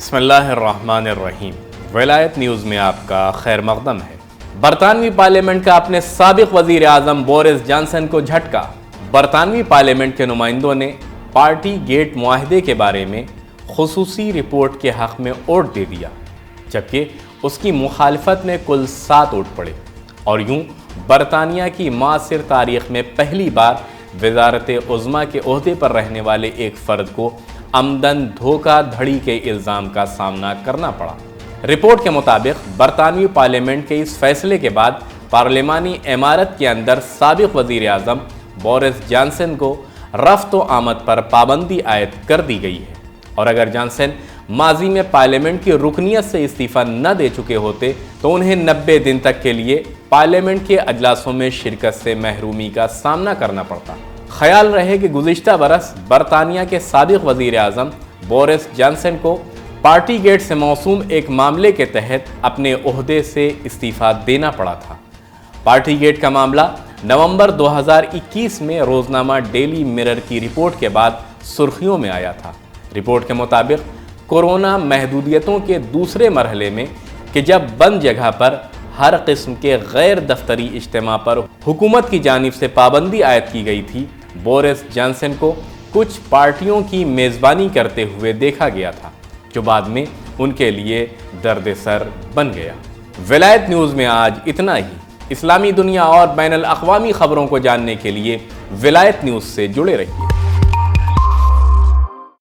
بسم اللہ الرحمن الرحیم۔ ولایت نیوز میں آپ کا خیر مقدم ہے۔ برطانوی پارلیمنٹ کا اپنے سابق وزیر اعظم بورس جانسن کو جھٹکا۔ برطانوی پارلیمنٹ کے نمائندوں نے پارٹی گیٹ معاہدے کے بارے میں خصوصی رپورٹ کے حق میں ووٹ دے دیا، جبکہ اس کی مخالفت میں کل 7 ووٹ پڑے، اور یوں برطانیہ کی معاصر تاریخ میں پہلی بار وزارت عظمیٰ کے عہدے پر رہنے والے ایک فرد کو عمدن دھوکہ دھڑی کے الزام کا سامنا کرنا پڑا۔ رپورٹ کے مطابق برطانوی پارلیمنٹ کے اس فیصلے کے بعد پارلیمانی عمارت کے اندر سابق وزیر اعظم بورس جانسن کو رفت و آمد پر پابندی عائد کر دی گئی ہے، اور اگر جانسن ماضی میں پارلیمنٹ کی رکنیت سے استعفیٰ نہ دے چکے ہوتے تو انہیں 90 دن تک کے لیے پارلیمنٹ کے اجلاسوں میں شرکت سے محرومی کا سامنا کرنا پڑتا۔ خیال رہے کہ گزشتہ برس برطانیہ کے سابق وزیر اعظم بورس جانسن کو پارٹی گیٹ سے موسوم ایک معاملے کے تحت اپنے عہدے سے استعفیٰ دینا پڑا تھا۔ پارٹی گیٹ کا معاملہ نومبر 2021 میں روزنامہ ڈیلی مرر کی رپورٹ کے بعد سرخیوں میں آیا تھا۔ رپورٹ کے مطابق کورونا محدودیتوں کے دوسرے مرحلے میں کہ جب بند جگہ پر ہر قسم کے غیر دفتری اجتماع پر حکومت کی جانب سے پابندی عائد کی گئی تھی، بورس جانسن کو کچھ پارٹیوں کی میزبانی کرتے ہوئے دیکھا گیا تھا، جو بعد میں ان کے لیے درد سر بن گیا۔ ولایت نیوز میں آج اتنا ہی۔ اسلامی دنیا اور بین الاقوامی خبروں کو جاننے کے لیے ولایت نیوز سے جڑے رہیے۔